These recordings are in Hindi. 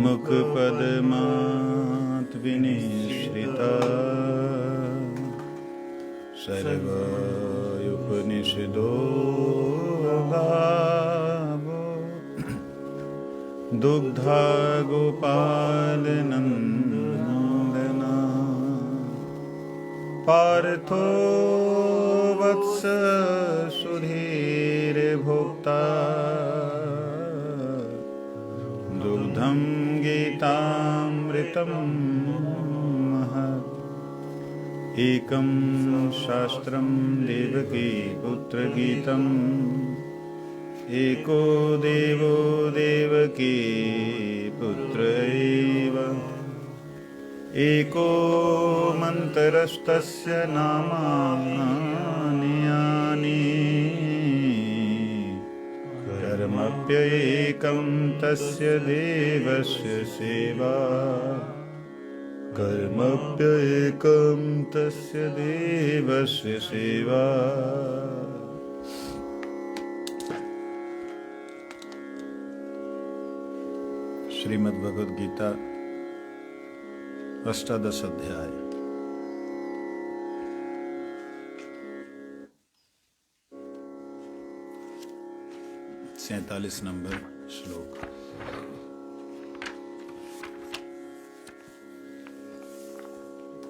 मुखपद्मात् विनिश्रिता सर्वोपनिषदो गावो दुग्धा गोपालनन्दना पार्थो वत्स सुधीर्भोक्ता दुग्धं गीतामृतं महत् एकं शास्त्रं देवकी पुत्रगीतम् एको देवो देवकी पुत्र एव एको मन्त्रस्तस्य नामानि यानि कर्मप्येकं तस्य देवस्य सेवा कर्मप्येकं तस्य देवस्य सेवा। श्रीमद् भगवद गीता अष्टादश अध्याय। सैंतालीस नंबर श्लोक।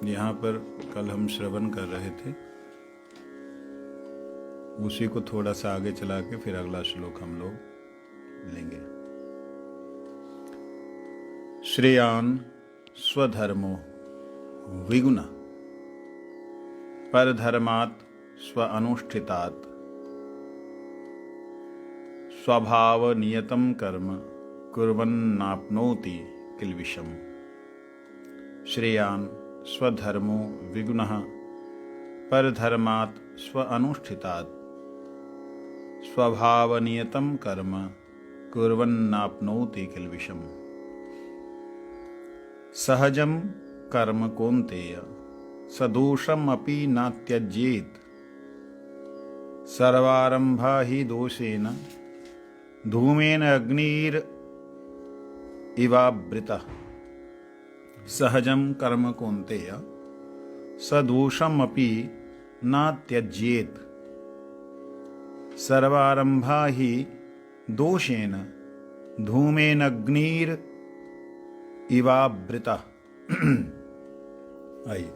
यहाँ पर कल हम श्रवण कर रहे थे, उसी को थोड़ा सा आगे चला के फिर अगला श्लोक हम लोग लेंगे। श्रेयान् स्वधर्मो विगुणः परधर्मात् स्वानुष्ठितात् स्वभावनियतं कर्म कुर्वन्नाप्नोति किल्बिषम्। श्रेयान् स्वधर्मो विगुणः परधर्मात् स्वानुष्ठितात् स्वभावनियतं कर्म कुर्वन्नाप्नोति किल्बिषम्। सहजं कर्म कौन्तेय सदोषमपि न त्यज्येत् सर्वारम्भा हि दोषेण धूमेन अग्निरिवावृतः। सहजं कर्म कौन्तेय सदोषमपि न त्यज्येत् सर्वारम्भा हि दोषेण धूमेनाग्निरिवावृतः। आइए।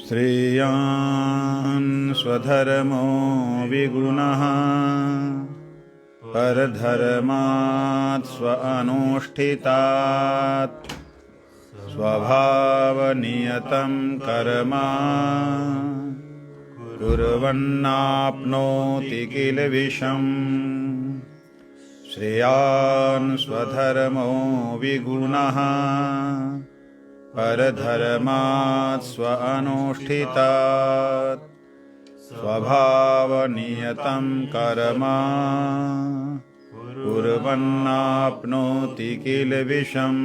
श्रेयान् स्वधर्मो विगुणः परधर्मात् स्वानुष्ठितात् स्वभावनियतं कर्म कुर्वन्नाप्नोति किल्बिषम्। श्रेयान् स्वधर्मो विगुणः परधर्मात् स्वानुष्ठितात् स्वभावनियतं कर्म कुर्वन्नाप्नोति किल्बिषम्।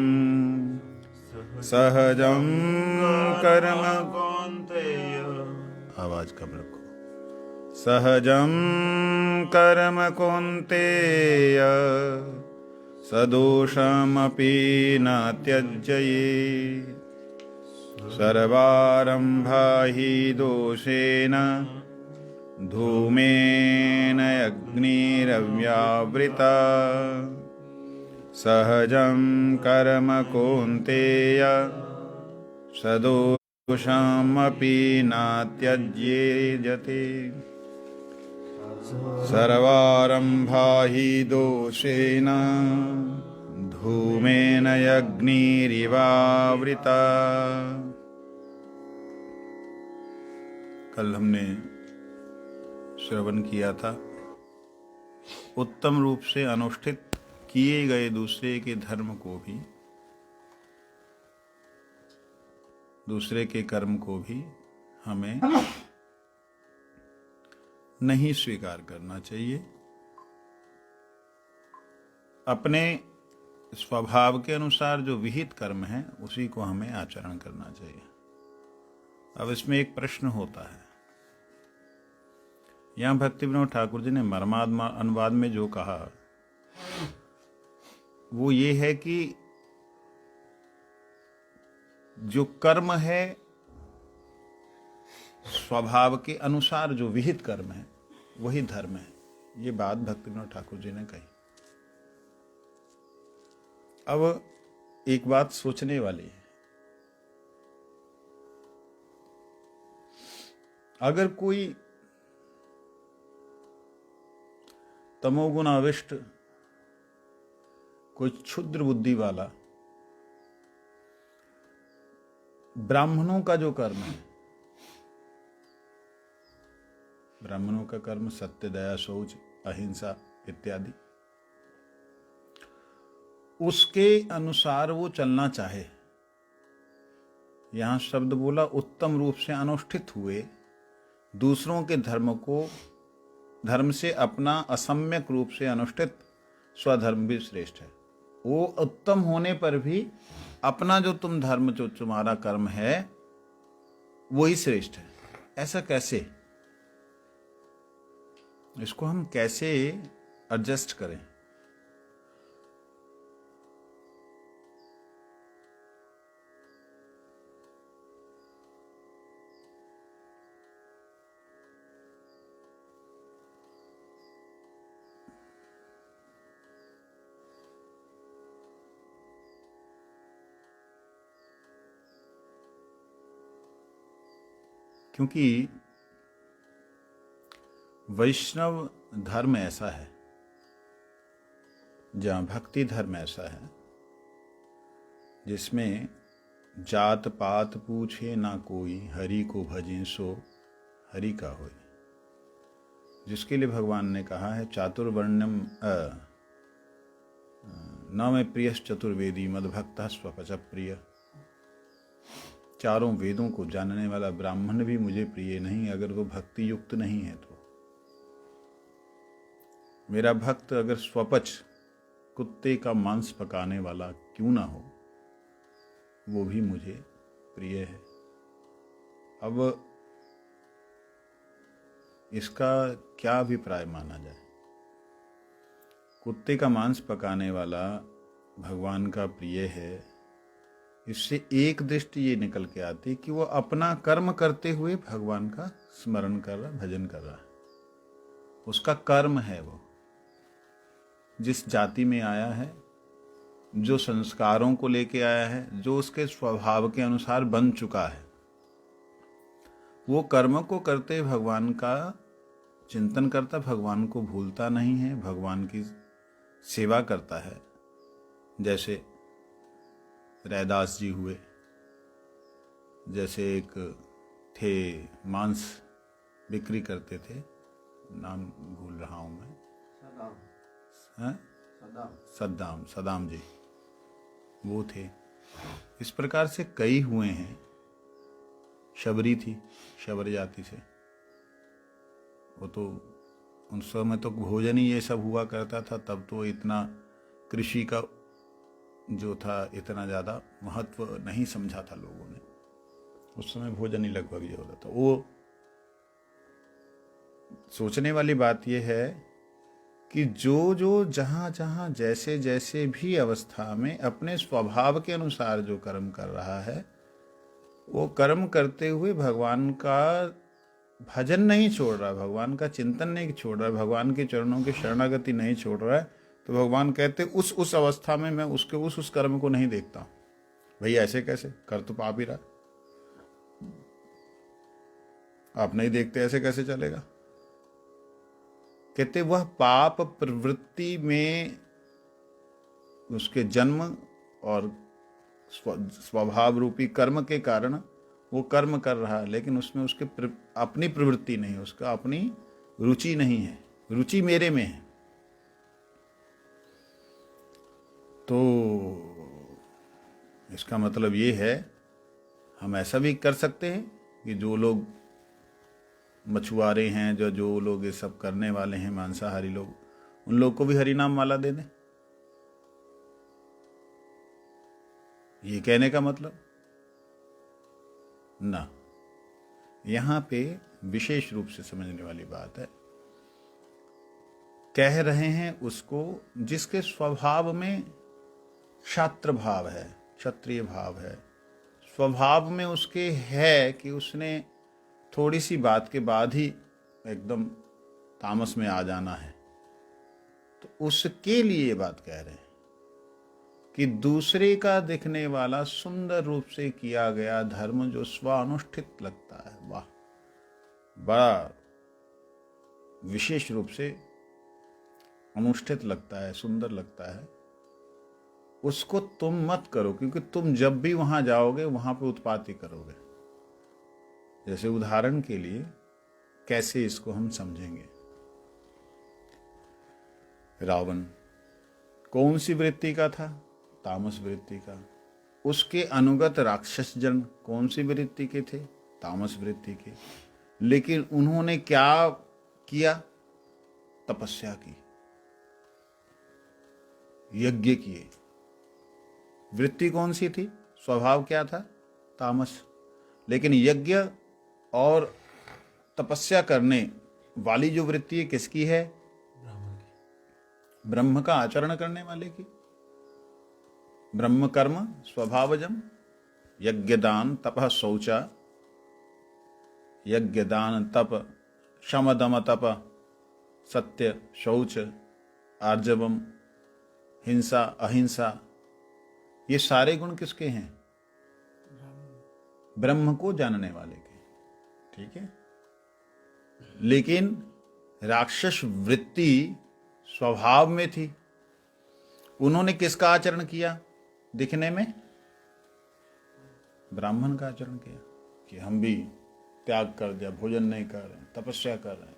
सहजं कर्म कौन्तेय, आवाज कम रखो। सहजं कर्म कौन्तेय सदोषमपि न त्यज्येत् सर्वारम्भा हि दोषेण धूमेन अग्निरव्यावृता। सहजं कर्म कौन्तेय सदोषमपि न त्यज्येत् सर्वारम्भा हि दोषेण धूमेन अग्निरिवावृता। कल हमने श्रवण किया था, उत्तम रूप से अनुष्ठित किए गए दूसरे के धर्म को भी, दूसरे के कर्म को भी हमें नहीं स्वीकार करना चाहिए। अपने स्वभाव के अनुसार जो विहित कर्म है उसी को हमें आचरण करना चाहिए। अब इसमें एक प्रश्न होता है, यहाँ भक्ति विनोद ठाकुर जी ने मर्माद अनुवाद में जो कहा वो ये है कि जो कर्म है स्वभाव के अनुसार जो विहित कर्म है वही धर्म है। ये बात भक्तिविनोद ठाकुर जी ने कही। अब एक बात सोचने वाली है, अगर कोई तमोगुण आविष्ट, कोई क्षुद्र बुद्धि वाला ब्राह्मणों का जो कर्म है, ब्राह्मणों का कर्म सत्य, दया, शौच, अहिंसा इत्यादि, उसके अनुसार वो चलना चाहे, यहां शब्द बोला उत्तम रूप से अनुष्ठित हुए, दूसरों के धर्म से अपना असम्यक रूप से अनुष्ठित स्वधर्म भी श्रेष्ठ है। वो उत्तम होने पर भी अपना जो तुम धर्म, जो तुम्हारा कर्म है वही श्रेष्ठ है। ऐसा कैसे? इसको हम कैसे एडजस्ट करें? क्योंकि वैष्णव धर्म ऐसा है, जहाँ भक्ति धर्म ऐसा है जिसमें जात पात पूछे ना कोई, हरि को भजें सो हरि का होय। जिसके लिए भगवान ने कहा है चातुर्वर्ण्यम न में प्रियस चतुर्वेदी मद्भक्तः स्वपच प्रिय। चारों वेदों को जानने वाला ब्राह्मण भी मुझे प्रिय नहीं अगर वो भक्ति युक्त नहीं है। तो मेरा भक्त अगर स्वपच, कुत्ते का मांस पकाने वाला क्यों ना हो, वो भी मुझे प्रिय है। अब इसका क्या अभिप्राय माना जाए? कुत्ते का मांस पकाने वाला भगवान का प्रिय है, इससे एक दृष्टि ये निकल के आती कि वो अपना कर्म करते हुए भगवान का स्मरण कर रहा, भजन कर रहा है। उसका कर्म है, वो जिस जाति में आया है, जो संस्कारों को लेके आया है, जो उसके स्वभाव के अनुसार बन चुका है, वो कर्म को करते भगवान का चिंतन करता, भगवान को भूलता नहीं है, भगवान की सेवा करता है। जैसे रैदास जी हुए, जैसे एक थे मांस बिक्री करते थे, नाम भूल रहा हूं मैं, सद्दाम जी वो थे। इस प्रकार से कई हुए हैं। शबरी थी, शबर जाति से, वो तो उन समय तो भोजन ही ये सब हुआ करता था। तब तो इतना कृषि का जो था इतना ज़्यादा महत्व नहीं समझा था लोगों ने। उस समय भोजन ही लगभग ये होता था। वो सोचने वाली बात यह है कि जो जहाँ जहाँ जैसे जैसे भी अवस्था में अपने स्वभाव के अनुसार जो कर्म कर रहा है, वो कर्म करते हुए भगवान का भजन नहीं छोड़ रहा, भगवान का चिंतन नहीं छोड़ रहा, भगवान के चरणों की शरणागति नहीं छोड़ रहा है, तो भगवान कहते उस अवस्था में मैं उसके उस कर्म को नहीं देखता हूं। भाई ऐसे कैसे? कर तो पाप ही रहा, आप नहीं देखते, ऐसे कैसे चलेगा? कहते वह पाप प्रवृत्ति में उसके जन्म और स्वभाव रूपी कर्म के कारण वो कर्म कर रहा है, लेकिन उसमें उसके अपनी प्रवृत्ति नहीं, उसका अपनी रुचि नहीं है। रुचि मेरे में है। तो इसका मतलब ये है, हम ऐसा भी कर सकते हैं कि जो लोग मछुआरे हैं, जो लोग ये सब करने वाले हैं, मांसाहारी लोग, उन लोग को भी हरि नाम माला दे दें। ये कहने का मतलब ना, यहां पे विशेष रूप से समझने वाली बात है। कह रहे हैं उसको जिसके स्वभाव में क्षात्र भाव है, क्षत्रिय भाव है, स्वभाव में उसके है कि उसने थोड़ी सी बात के बाद ही एकदम तामस में आ जाना है। तो उसके लिए ये बात कह रहे हैं कि दूसरे का दिखने वाला सुंदर रूप से किया गया धर्म जो स्वानुष्ठित लगता है, वाह, बड़ा विशेष रूप से अनुष्ठित लगता है, सुंदर लगता है, उसको तुम मत करो, क्योंकि तुम जब भी वहां जाओगे वहां पे उत्पात ही करोगे। जैसे उदाहरण के लिए कैसे इसको हम समझेंगे। रावण कौन सी वृत्ति का था? तामस वृत्ति का। उसके अनुगत राक्षस जन कौन सी वृत्ति के थे? तामस वृत्ति के। लेकिन उन्होंने क्या किया? तपस्या की, यज्ञ किए। वृत्ति कौन सी थी? स्वभाव क्या था? तामस। लेकिन यज्ञ और तपस्या करने वाली जो वृत्ति है किसकी है? ब्रह्म का आचरण करने वाले की। ब्रह्म कर्म स्वभावजम, यज्ञ दान तप शौचा, यज्ञ दान तप शम दम तप सत्य शौच आर्जवम हिंसा अहिंसा, ये सारे गुण किसके हैं? ब्रह्म को जानने वाले के। ठीक है। लेकिन राक्षस वृत्ति स्वभाव में थी। उन्होंने किसका आचरण किया? दिखने में ब्राह्मण का आचरण किया कि हम भी त्याग कर दिया, भोजन नहीं कर रहे, तपस्या कर रहे हैं।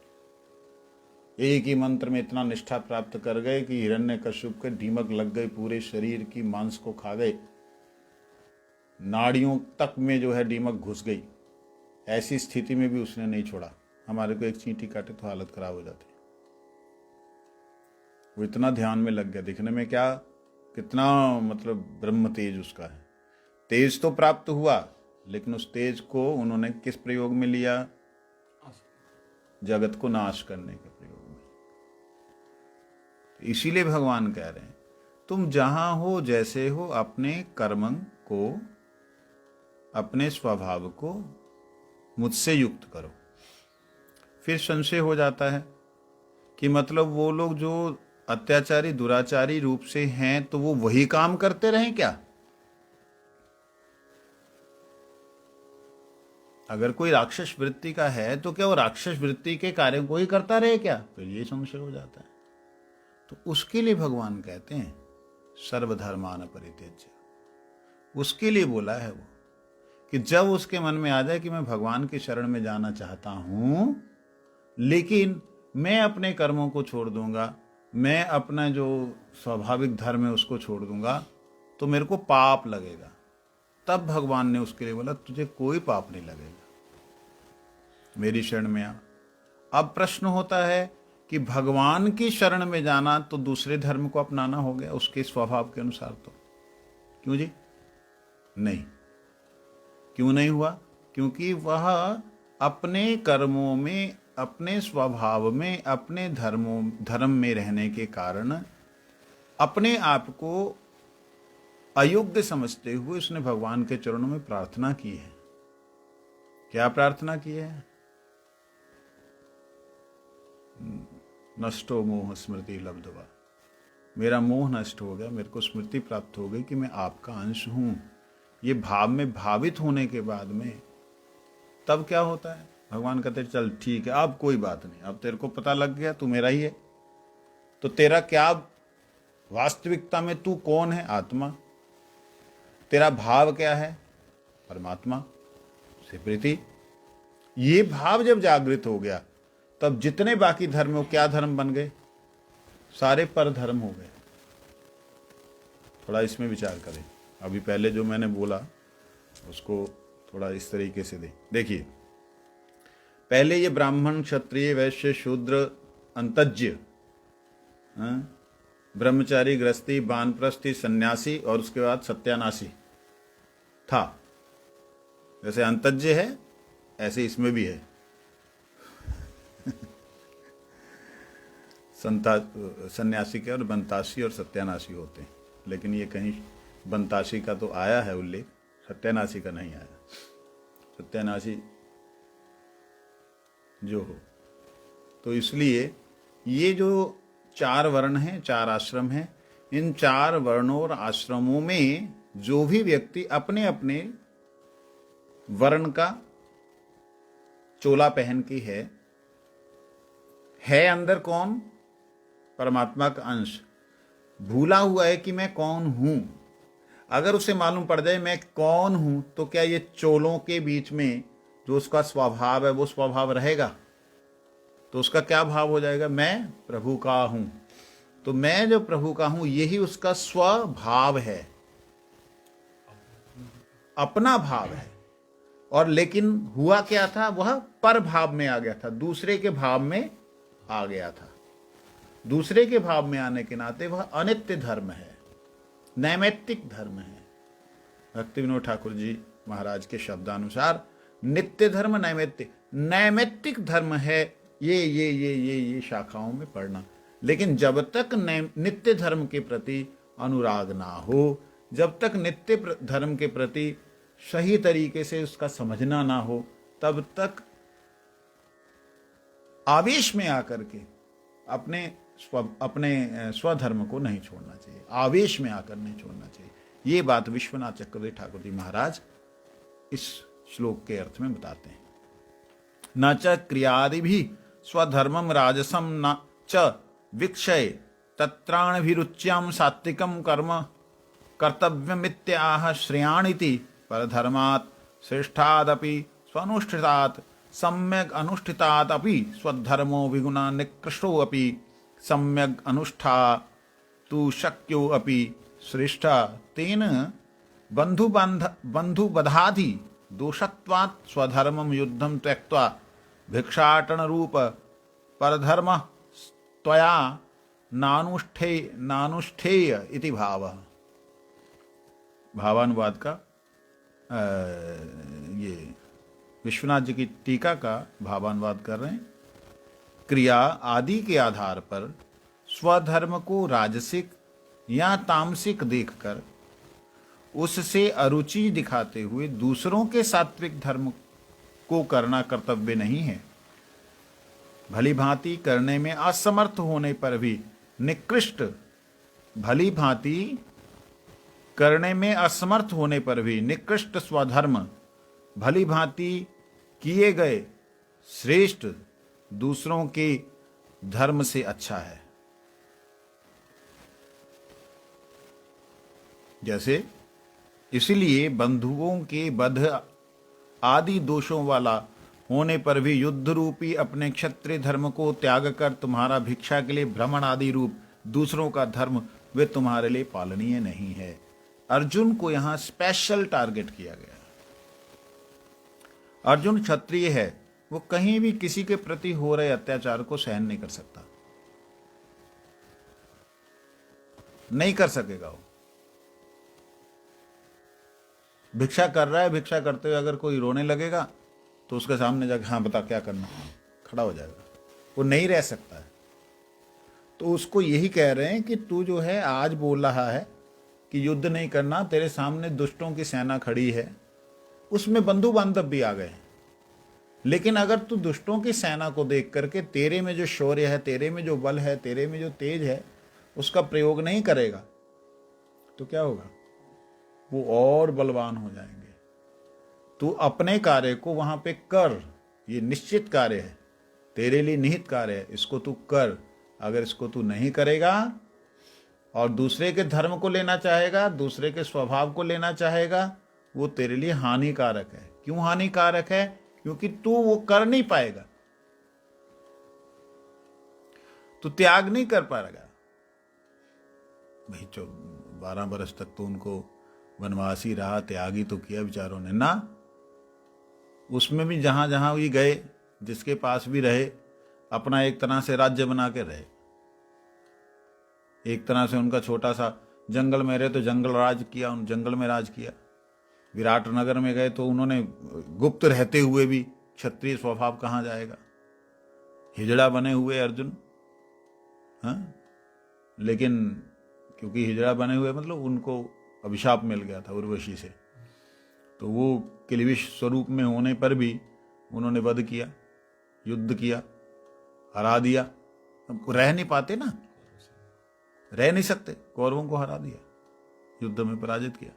एक ही मंत्र में इतना निष्ठा प्राप्त कर गए कि हिरण्यकश्यप के दीमक लग गई, पूरे शरीर की मांस को खा गए, नाड़ियों तक में जो है दीमक घुस गई। ऐसी स्थिति में भी उसने नहीं छोड़ा। हमारे को एक चींटी काटे तो हालत खराब हो जाती। वो इतना ध्यान में लग गया। दिखने में क्या, कितना मतलब ब्रह्म तेज उसका है। तेज तो प्राप्त हुआ, लेकिन उस तेज को उन्होंने किस प्रयोग में लिया? जगत को नाश करने के प्रयोग में। इसीलिए भगवान कह रहे हैं तुम जहां हो, जैसे हो, अपने कर्म को, अपने स्वभाव को मुझसे युक्त करो। फिर संशय हो जाता है कि मतलब वो लोग जो अत्याचारी दुराचारी रूप से हैं तो वो वही काम करते रहें क्या? अगर कोई राक्षस वृत्ति का है तो क्या वो राक्षस वृत्ति के कार्यों को ही करता रहे क्या? फिर ये संशय हो जाता है। तो उसके लिए भगवान कहते हैं सर्वधर्मान परित्यज्य। उसके लिए बोला है वो कि जब उसके मन में आ जाए कि मैं भगवान की शरण में जाना चाहता हूं, लेकिन मैं अपने कर्मों को छोड़ दूंगा, मैं अपना जो स्वाभाविक धर्म है उसको छोड़ दूंगा, तो मेरे को पाप लगेगा। तब भगवान ने उसके लिए बोला तुझे कोई पाप नहीं लगेगा, मेरी शरण में आ। अब प्रश्न होता है कि भगवान की शरण में जाना तो दूसरे धर्म को अपनाना हो गया उसके स्वभाव के अनुसार। तो क्यों जी? नहीं। क्यों नहीं हुआ? क्योंकि वह अपने कर्मों में, अपने स्वभाव में, अपने धर्म में रहने के कारण अपने आप को अयोग्य समझते हुए उसने भगवान के चरणों में प्रार्थना की है। क्या प्रार्थना की है? नष्टो मोह स्मृति लब्धवा, मेरा मोह नष्ट हो गया, मेरे को स्मृति प्राप्त हो गई कि मैं आपका अंश हूं। ये भाव में भावित होने के बाद में तब क्या होता है? भगवान कहते चल ठीक है, अब कोई बात नहीं, अब तेरे को पता लग गया तू मेरा ही है। तो तेरा क्या वास्तविकता में तू कौन है? आत्मा। तेरा भाव क्या है? परमात्मा से प्रीति। ये भाव जब जागृत हो गया तब जितने बाकी धर्म हो, क्या धर्म बन गए? सारे पर धर्म हो गए। थोड़ा इसमें विचार करें। अभी पहले जो मैंने बोला उसको थोड़ा इस तरीके से देखिए। पहले ये ब्राह्मण, क्षत्रिय, वैश्य, शूद्र, अंतज्य, ब्रह्मचारी, गृहस्थी, वानप्रस्थी, सन्यासी और उसके बाद सत्यानाशी था। जैसे अंतज्य है ऐसे इसमें भी है। सन्यासी के और बंतासी और सत्यानाशी होते हैं, लेकिन ये कहीं बनतासी का तो आया है उल्लेख, सत्यानाशी का नहीं आया। सत्यानाशी जो हो, तो इसलिए ये जो 4 वर्ण हैं, 4 आश्रम हैं, इन 4 वर्णों और आश्रमों में जो भी व्यक्ति अपने अपने वर्ण का चोला पहन के है अंदर कौन? परमात्मा का अंश। भूला हुआ है कि मैं कौन हूं। अगर उसे मालूम पड़ जाए मैं कौन हूं, तो क्या ये चोलों के बीच में जो उसका स्वभाव है वो स्वभाव रहेगा? तो उसका क्या भाव हो जाएगा? मैं प्रभु का हूं। तो मैं जो प्रभु का हूं यही उसका स्वभाव है, अपना भाव है। और लेकिन हुआ क्या था? वह पर भाव में आ गया था, दूसरे के भाव में आ गया था। दूसरे के भाव में आने के नाते वह अनित्य धर्म है, नैमित्तिक धर्म है। भक्ति विनोद ठाकुर जी महाराज के शब्दानुसार नित्य धर्म, नैमित्तिक धर्म है ये शाखाओं में पढ़ना। लेकिन जब तक नित्य धर्म के प्रति अनुराग ना हो, जब तक नित्य धर्म के प्रति सही तरीके से उसका समझना ना हो, तब तक आवेश में आकर के अपने स्वधर्म को नहीं छोड़ना चाहिए, आवेश में आकर नहीं छोड़ना चाहिए। ये बात विश्वनाथ चक्रवर्ती ठाकुर जी महाराज इस श्लोक के अर्थ में बताते हैं। न च क्रियादि भी स्वधर्मम राजसम न च विक्षय तत्राणभिरुच्याम सात्विकम कर्म कर्तव्यमित्याह श्रेयाणिति परधर्मात् श्रेष्ठादपि स्वानुष्ठितात् सम्यग् अनुष्ठितात् अपि स्वधर्मो विगुणा निकृष्टो अपि सम्यग् अनुष्ठा तु शक्यो अपि श्रेष्ठा तेन बंधुबधाधि दोषत्वात् स्वधर्मं युद्धं त्यक्त्वा भिक्षाटन रूप परधर्म त्वया नानुष्ठेय इति भावः। भावानुवाद का ये विश्वनाथ जी की टीका का भावानुवाद कर रहे हैं। क्रिया आदि के आधार पर स्वधर्म को राजसिक या तामसिक देखकर उससे अरुचि दिखाते हुए दूसरों के सात्विक धर्म को करना कर्तव्य नहीं है। भली भांति करने में असमर्थ होने पर भी निकृष्ट भली भांति करने में असमर्थ होने पर भी निकृष्ट स्वधर्म भली भांति किए गए श्रेष्ठ दूसरों के धर्म से अच्छा है। जैसे इसलिए बंधुओं के वध आदि दोषों वाला होने पर भी युद्ध रूपी अपने क्षत्रिय धर्म को त्याग कर तुम्हारा भिक्षा के लिए भ्रमण आदि रूप दूसरों का धर्म वे तुम्हारे लिए पालनीय नहीं है। अर्जुन को यहां स्पेशल टारगेट किया गया। अर्जुन क्षत्रिय है, वो कहीं भी किसी के प्रति हो रहे अत्याचार को सहन नहीं कर सकता, नहीं कर सकेगा। वो भिक्षा कर रहा है, भिक्षा करते हुए अगर कोई रोने लगेगा तो उसके सामने जाकर हाँ बता क्या करना, खड़ा हो जाएगा, वो नहीं रह सकता है। तो उसको यही कह रहे हैं कि तू जो है आज बोल रहा है कि युद्ध नहीं करना, तेरे सामने दुष्टों की सेना खड़ी है, उसमें बंधु बांधव भी आ गए, लेकिन अगर तू दुष्टों की सेना को देख करके तेरे में जो शौर्य है, तेरे में जो बल है, तेरे में जो तेज है, उसका प्रयोग नहीं करेगा तो क्या होगा? वो और बलवान हो जाएंगे। तू अपने कार्य को वहां पे कर, ये निश्चित कार्य है, तेरे लिए निहित कार्य है, इसको तू कर। अगर इसको तू नहीं करेगा और दूसरे के धर्म को लेना चाहेगा, दूसरे के स्वभाव को लेना चाहेगा, वो तेरे लिए हानिकारक है। क्यों हानिकारक है? क्योंकि तू वो कर नहीं पाएगा, तू त्याग नहीं कर पाएगा। भाई 12 बरस तक तो उनको वनवासी रहा, त्यागी तो किया बेचारों ने ना। उसमें भी जहां जहां भी गए, जिसके पास भी रहे, अपना एक तरह से राज्य बना के रहे। एक तरह से उनका छोटा सा जंगल में रहे तो जंगल राज किया, उन जंगल में राज किया। विराट नगर में गए तो उन्होंने गुप्त रहते हुए भी, क्षत्रिय स्वभाव कहाँ जाएगा, हिजड़ा बने हुए अर्जुन। हाँ, लेकिन क्योंकि हिजड़ा बने हुए मतलब उनको अभिशाप मिल गया था उर्वशी से। तो वो किलबिश स्वरूप में होने पर भी उन्होंने वध किया, युद्ध किया, हरा दिया। अब रह नहीं पाते ना, रह नहीं सकते, कौरवों को हरा दिया, युद्ध में पराजित किया,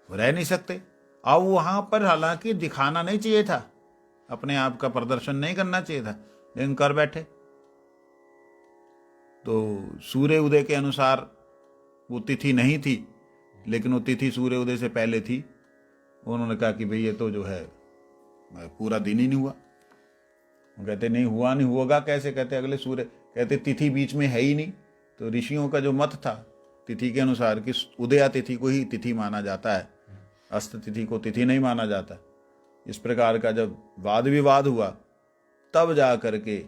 रह नहीं सकते। अब वहां पर हालांकि दिखाना नहीं चाहिए था, अपने आप का प्रदर्शन नहीं करना चाहिए था, लेकिन कर बैठे। तो सूर्य उदय के अनुसार वो तिथि नहीं थी, लेकिन वो तिथि सूर्य उदय से पहले थी। उन्होंने कहा कि भाई ये तो जो है पूरा दिन ही नहीं हुआ। वो कहते नहीं हुआ, नहीं होगा कैसे? कहते अगले सूर्य, कहते तिथि बीच में है ही नहीं। तो ऋषियों का जो मत था तिथि के अनुसार कि उदया तिथि को ही तिथि माना जाता है, अस्त तिथि को तिथि नहीं माना जाता। इस प्रकार का जब वाद विवाद हुआ तब जा करके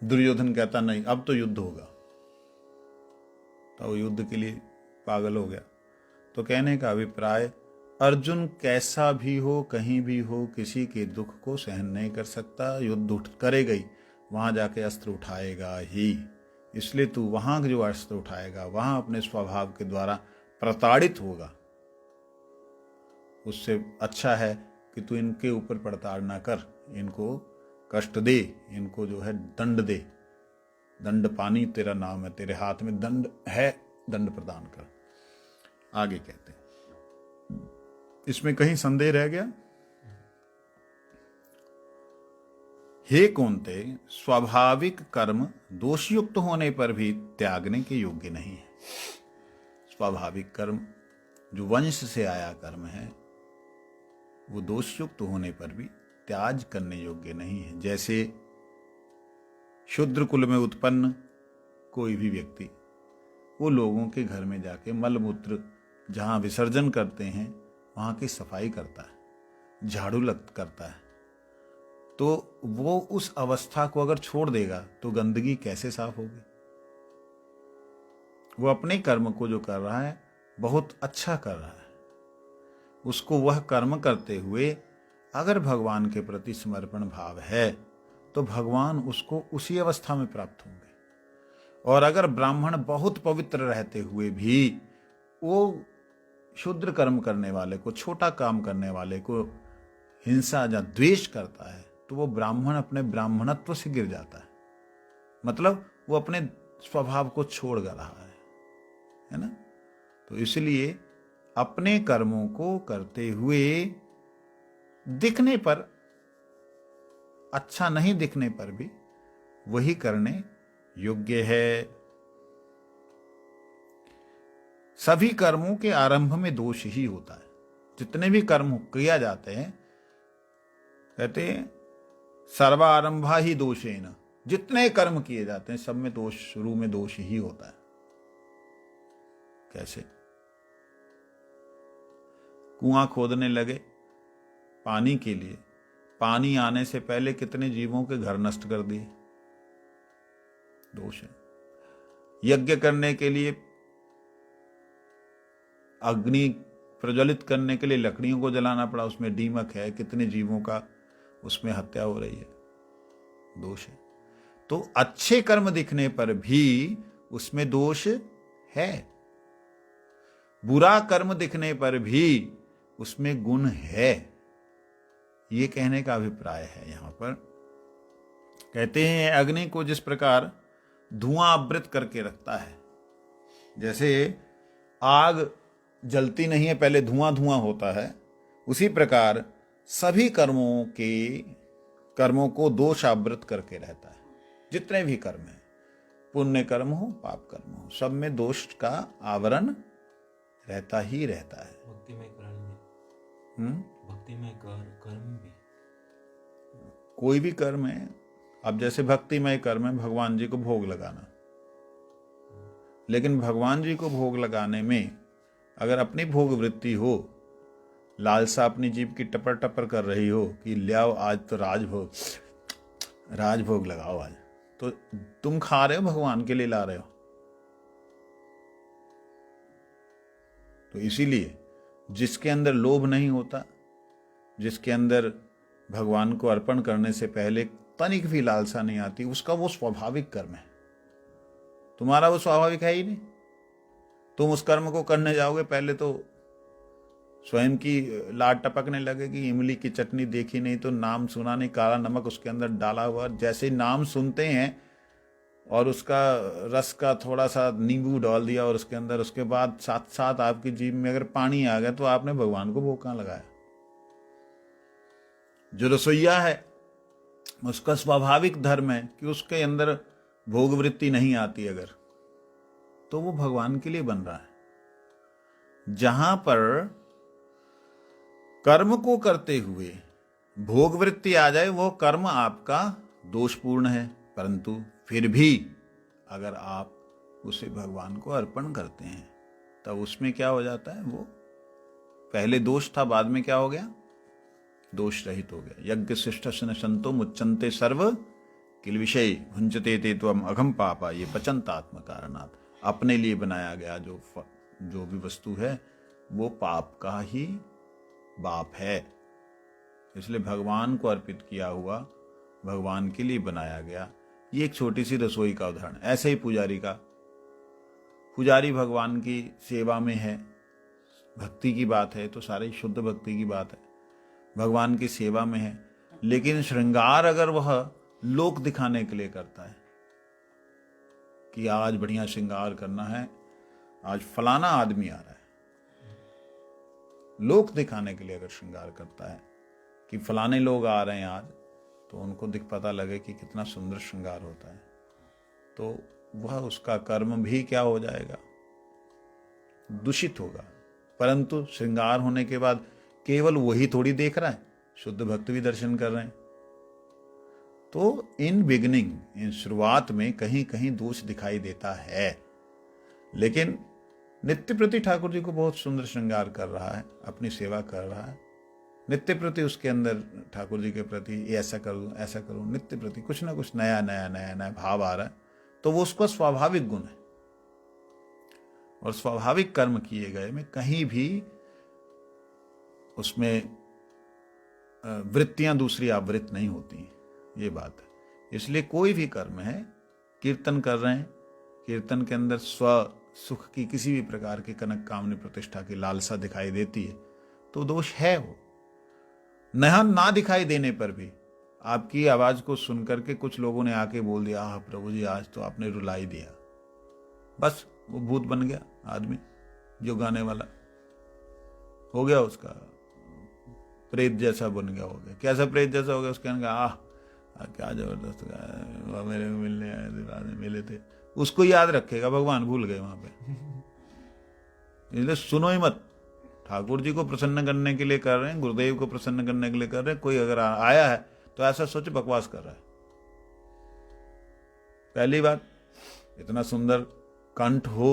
दुर्योधन कहता नहीं अब तो युद्ध होगा, तो वो युद्ध के लिए पागल हो गया। तो कहने का अभिप्राय, अर्जुन कैसा भी हो, कहीं भी हो, किसी के दुख को सहन नहीं कर सकता, युद्ध उठ करेगा ही, वहां जाके अस्त्र उठाएगा ही। इसलिए तू वहां जो अस्त्र उठाएगा वहां अपने स्वभाव के द्वारा प्रताड़ित होगा। उससे अच्छा है कि तू इनके ऊपर प्रताड़ना कर, इनको कष्ट दे, इनको जो है दंड दे। दंड पानी तेरा नाम है, तेरे हाथ में दंड है, दंड प्रदान कर। आगे कहते हैं, इसमें कहीं संदेह रह गया? हे कौन्ते, स्वाभाविक कर्म दोषयुक्त होने पर भी त्यागने के योग्य नहीं है। स्वाभाविक कर्म जो वंश से आया कर्म है वो दोषयुक्त होने पर भी त्याज करने योग्य नहीं है। जैसे शूद्र कुल में उत्पन्न कोई भी व्यक्ति वो लोगों के घर में जाके मलमूत्र जहां विसर्जन करते हैं वहां की सफाई करता है, झाड़ू करता है, तो वो उस अवस्था को अगर छोड़ देगा तो गंदगी कैसे साफ होगी? वो अपने कर्म को जो कर रहा है बहुत अच्छा कर रहा है। उसको वह कर्म करते हुए अगर भगवान के प्रति समर्पण भाव है तो भगवान उसको उसी अवस्था में प्राप्त होंगे। और अगर ब्राह्मण बहुत पवित्र रहते हुए भी वो क्षुद्र कर्म करने वाले को, छोटा काम करने वाले को हिंसा या द्वेष करता है तो वो ब्राह्मण अपने ब्राह्मणत्व से गिर जाता है। मतलब वो अपने स्वभाव को छोड़ रहा है ना। तो इसलिए अपने कर्मों को करते हुए दिखने पर, अच्छा नहीं दिखने पर भी वही करने योग्य है। सभी कर्मों के आरंभ में दोष ही होता है। जितने भी कर्म किया जाते हैं, कहते हैं सर्वारंभा ही दोषेन, जितने कर्म किए जाते हैं सब में दोष, शुरू में दोष ही होता है। कैसे? कुआं खोदने लगे पानी के लिए, पानी आने से पहले कितने जीवों के घर नष्ट कर दिए, दोष है। यज्ञ करने के लिए, अग्नि प्रज्वलित करने के लिए लकड़ियों को जलाना पड़ा, उसमें दीमक है, कितने जीवों का उसमें हत्या हो रही है, दोष है। तो अच्छे कर्म दिखने पर भी उसमें दोष है, बुरा कर्म दिखने पर भी उसमें गुण है। ये कहने का अभिप्राय है। यहां पर कहते हैं अग्नि को जिस प्रकार धुआं आवृत करके रखता है, जैसे आग जलती नहीं है, पहले धुआं धुआं होता है, उसी प्रकार सभी कर्मों को दोष आवृत करके रहता है। जितने भी कर्म हैं, पुण्य कर्म हो पाप कर्म हो, सब में दोष का आवरण रहता ही रहता है। भक्तिमय कर्म भी, कोई भी कर्म है। अब जैसे भक्तिमय कर्म है भगवान जी को भोग लगाना, लेकिन भगवान जी को भोग लगाने में अगर अपनी भोग वृत्ति हो, लालसा अपनी जीभ की टपर टपर कर रही हो कि लियाओ आज तो राजभोग लगाओ आज, तो तुम खा रहे हो, भगवान के लिए ला रहे हो। तो इसीलिए जिसके अंदर लोभ नहीं होता, जिसके अंदर भगवान को अर्पण करने से पहले तनिक भी लालसा नहीं आती, उसका वो स्वाभाविक कर्म है। तुम्हारा वो स्वाभाविक है ही नहीं, तुम उस कर्म को करने जाओगे, पहले तो स्वयं की लाट टपकने लगेगी। इमली की चटनी देखी नहीं तो नाम सुना नहीं, काला नमक उसके अंदर डाला हुआ। जैसे ही नाम सुनते हैं और उसका रस का थोड़ा सा नींबू डाल दिया और उसके अंदर, उसके बाद साथ साथ आपकी जीभ में अगर पानी आ गया तो आपने भगवान को भोग कहाँ लगाया। जो रसोइया है उसका स्वाभाविक धर्म है कि उसके अंदर भोग वृत्ति नहीं आती, अगर तो वो भगवान के लिए बन रहा है। जहां पर कर्म को करते हुए भोग वृत्ति आ जाए वो कर्म आपका दोषपूर्ण है, परंतु फिर भी अगर आप उसे भगवान को अर्पण करते हैं तब उसमें क्या हो जाता है, वो पहले दोष था, बाद में क्या हो गया, दोष रहित हो गया। यज्ञ शिष्ट संतो मुच्चन्ते सर्व किल विषय भुंजते ते त्वम अघम पापा ये पचंतात्म कारणात्। अपने लिए बनाया गया जो भी वस्तु है वो पाप का ही बाप है। इसलिए भगवान को अर्पित किया हुआ भगवान के लिए बनाया गया। ये एक छोटी सी रसोई का उदाहरण। ऐसे ही पुजारी भगवान की सेवा में है, भक्ति की बात है तो सारी शुद्ध भक्ति की बात है, भगवान की सेवा में है। लेकिन श्रृंगार अगर वह लोक दिखाने के लिए करता है कि आज बढ़िया श्रृंगार करना है, आज फलाना आदमी आ रहा है, लोक दिखाने के लिए अगर श्रृंगार करता है कि फलाने लोग आ रहे हैं आज, तो उनको पता लगे कि कितना सुंदर श्रृंगार होता है, तो वह उसका कर्म भी क्या हो जाएगा, दूषित होगा। परंतु श्रृंगार होने के बाद केवल वही थोड़ी देख रहा है, शुद्ध भक्त भी दर्शन कर रहे हैं। तो इन बिगिनिंग, इन शुरुआत में कहीं कहीं दोष दिखाई देता है, लेकिन नित्य प्रति ठाकुर जी को बहुत सुंदर श्रृंगार कर रहा है, अपनी सेवा कर रहा है, नित्य प्रति उसके अंदर ठाकुर जी के प्रति ऐसा करूं ऐसा करूं, नित्य प्रति कुछ ना कुछ नया नया नया नया भाव आ रहा है, तो वो उसका स्वाभाविक गुण है। और स्वाभाविक कर्म किए गए में कहीं भी उसमें वृत्तियां दूसरी आवृत नहीं होती हैं, ये बात है। इसलिए कोई भी कर्म है, कीर्तन कर रहे हैं, कीर्तन के अंदर स्व सुख की किसी भी प्रकार की कनक कामनी प्रतिष्ठा की लालसा दिखाई देती है तो दोष है। वो ना दिखाई देने पर भी आपकी आवाज को सुनकर के कुछ लोगों ने आके बोल दिया, आह प्रभु जी आज तो आपने रुलाई दिया, बस वो भूत बन गया आदमी, जो गाने वाला हो गया, उसका प्रेत जैसा बन गया, हो गया। कैसा प्रेत जैसा हो गया, उसके कहने आह क्या जबरदस्त गाया, मेरे को मिलने आए, मिले थे। उसको याद रखेगा भगवान, भूल गए वहां पे। इसलिए सुनो ही मत, ठाकुर जी को प्रसन्न करने के लिए कर रहे हैं, गुरुदेव को प्रसन्न करने के लिए कर रहे हैं। कोई अगर आया है तो ऐसा सोच बकवास कर रहा है। पहली बात, इतना सुंदर कंठ हो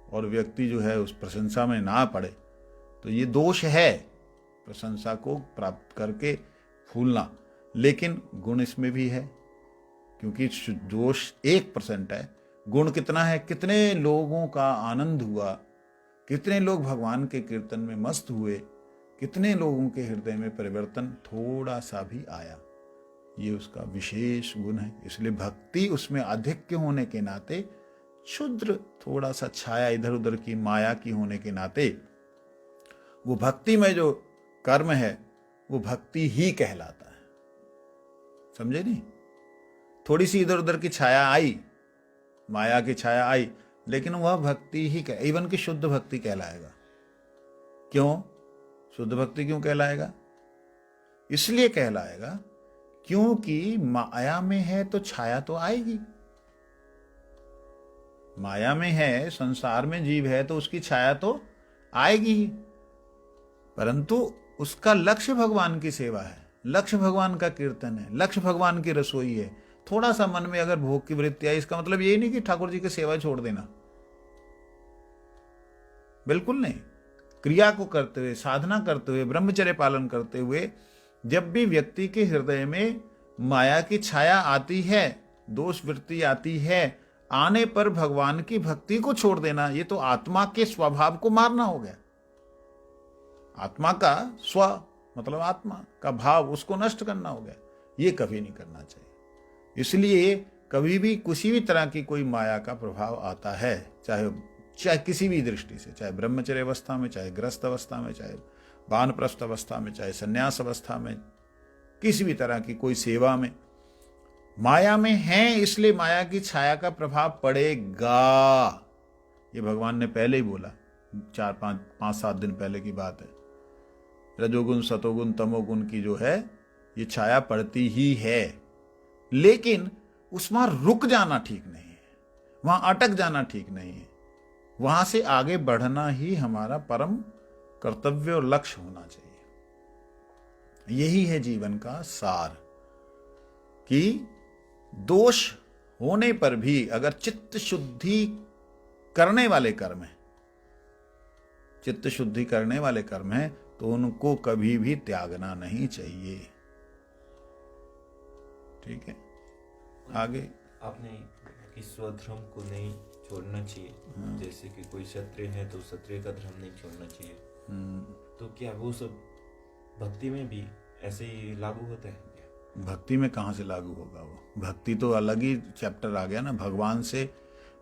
और व्यक्ति जो है उस प्रशंसा में ना पड़े तो ये दोष है, प्रशंसा को प्राप्त करके फूलना। लेकिन गुण इसमें भी है, क्योंकि दोष 1% है, गुण कितना है, कितने लोगों का आनंद हुआ, कितने लोग भगवान के कीर्तन में मस्त हुए, कितने लोगों के हृदय में परिवर्तन थोड़ा सा भी आया, ये उसका विशेष गुण है। इसलिए भक्ति उसमें अधिक होने के नाते, क्षुद्र थोड़ा सा छाया इधर उधर की माया की होने के नाते, वो भक्ति में जो कर्म है वो भक्ति ही कहलाता है। समझे नहीं? थोड़ी सी इधर उधर की छाया आई, माया की छाया आई, लेकिन वह भक्ति ही इवन की शुद्ध भक्ति कहलाएगा। क्यों शुद्ध भक्ति क्यों कहलाएगा? इसलिए कहलाएगा क्योंकि माया में है तो छाया तो आएगी। माया में है, संसार में जीव है तो उसकी छाया तो आएगी ही, परंतु उसका लक्ष्य भगवान की सेवा है, लक्ष्य भगवान का कीर्तन है, लक्ष्य भगवान की रसोई है। थोड़ा सा मन में अगर भोग की वृत्ति आई, इसका मतलब ये नहीं कि ठाकुर जी की सेवा छोड़ देना, बिल्कुल नहीं। क्रिया को करते हुए, साधना करते हुए, ब्रह्मचर्य पालन करते हुए जब भी व्यक्ति के हृदय में माया की छाया आती है, दोष वृत्ति आती है, आने पर भगवान की भक्ति को छोड़ देना, ये तो आत्मा के स्वभाव को मारना हो गया। आत्मा का स्व मतलब आत्मा का भाव, उसको नष्ट करना हो गया। ये कभी नहीं करना चाहिए। इसलिए कभी भी किसी भी तरह की कोई माया का प्रभाव आता है, चाहे चाहे किसी भी दृष्टि से, चाहे ब्रह्मचर्य अवस्था में, चाहे गृहस्थ अवस्था में, चाहे वानप्रस्थ अवस्था में, चाहे संन्यास अवस्था में, किसी भी तरह की कोई सेवा में, माया में है, इसलिए माया की छाया का प्रभाव पड़ेगा। ये भगवान ने पहले ही बोला, 4-5-7 दिन पहले की बात है। रजोगुण सतोगुण तमोगुण की जो है ये छाया पड़ती ही है, लेकिन उसमें रुक जाना ठीक नहीं है, वहां अटक जाना ठीक नहीं है। वहां से आगे बढ़ना ही हमारा परम कर्तव्य और लक्ष्य होना चाहिए। यही है जीवन का सार, कि दोष होने पर भी अगर चित्त शुद्धि करने वाले कर्म है, चित्त शुद्धि करने वाले कर्म है, तो उनको कभी भी त्यागना नहीं चाहिए। ठीक है, आगे आपने कि स्वधर्म को नहीं छोड़ना चाहिए। जैसे कि कोई क्षत्रिय है तो क्षत्रिय का धर्म नहीं छोड़ना चाहिए। तो क्या वो सब भक्ति में भी ऐसे ही लागू होता है? भक्ति में कहाँ से लागू होगा वो? भक्ति तो अलग ही चैप्टर आ गया ना। भगवान से,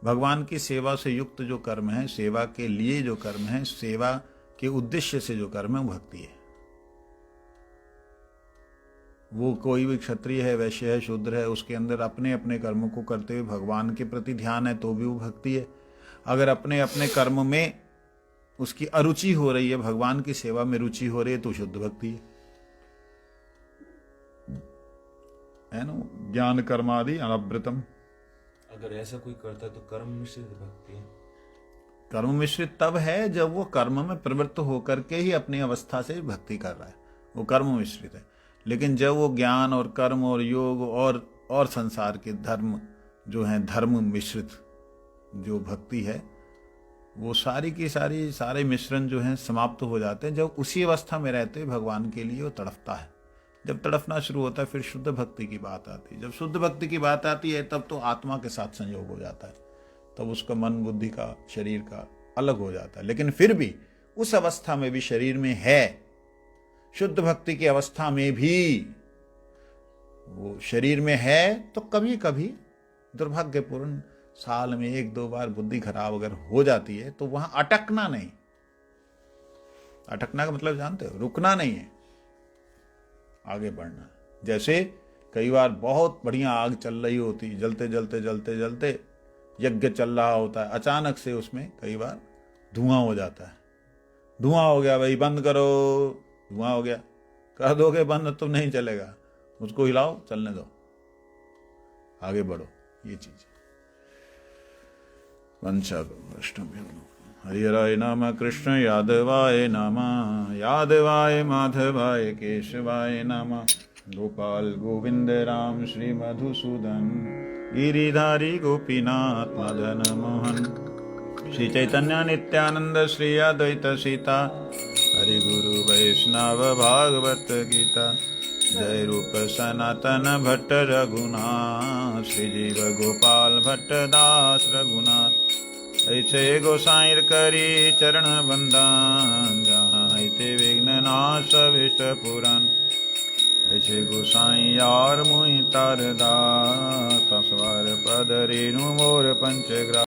भगवान की सेवा से युक्त जो कर्म है, सेवा के लिए जो कर्म है, सेवा के उद्देश्य से जो कर्म है, वो भक्ति है। वो कोई भी क्षत्रिय है, वैश्य है, शूद्र है, उसके अंदर अपने अपने कर्मों को करते हुए भगवान के प्रति ध्यान है, तो भी वो भक्ति है। अगर अपने अपने कर्म में उसकी अरुचि हो रही है, भगवान की सेवा में रुचि हो रही है, तो शुद्ध भक्ति है ना। ज्ञान कर्मादि अनवृतम। अगर ऐसा कोई करता है तो कर्म मिश्रित भक्ति है। कर्म मिश्रित तब है जब वो कर्म में प्रवृत्त होकर के ही अपनी अवस्था से भक्ति कर रहा है, वो कर्म मिश्रित है। लेकिन जब वो ज्ञान और कर्म और योग और संसार के धर्म जो हैं, धर्म मिश्रित जो भक्ति है, वो सारी की सारी सारे मिश्रण जो हैं समाप्त हो जाते हैं जब उसी अवस्था में रहते भगवान के लिए वो तड़पता है। जब तड़पना शुरू होता है फिर शुद्ध भक्ति की बात आती है। जब शुद्ध भक्ति की बात आती है तब तो आत्मा के साथ संयोग हो जाता है, तब उसका मन बुद्धि का शरीर का अलग हो जाता है। लेकिन फिर भी उस अवस्था में भी शरीर में है, शुद्ध भक्ति की अवस्था में भी वो शरीर में है, तो कभी कभी दुर्भाग्यपूर्ण साल में 1-2 बार बुद्धि खराब अगर हो जाती है तो वहां अटकना नहीं। अटकना का मतलब जानते हो, रुकना नहीं है, आगे बढ़ना। जैसे कई बार बहुत बढ़िया आग चल रही होती, जलते जलते जलते जलते यज्ञ चल रहा होता है, अचानक से उसमें कई बार धुआं हो जाता है। धुआं हो गया भाई, बंद करो, धुआं हो गया, कर दोगे बंद तो नहीं चलेगा, उसको हिलाओ, चलने दो, आगे बढ़ो। ये चीज हरिहराय नमः, कृष्ण यादवाय नमः, यादवाय माधवाय केशवाय नमः, गोपाल गोविंद राम श्री मधुसूदन, गिरिधारी गोपीनाथ मदन मोहन, श्री चैतन्य नित्यानंद श्री अद्वैत सीता, हरि गुरु वैष्णव भागवत गीता, जय रूप सनातन भट्ट रघुनाथ, श्री जीव गोपाल भट्ट दास रघुनाथ, ऐसे गोसाईर करी चरण वंदन, जहाँ ते विघ्न नाश विष्ट पुराण, ऐसे गोसाई यार मुहि तार दास, तस्वार पद रेणु मोर पंचग्रा।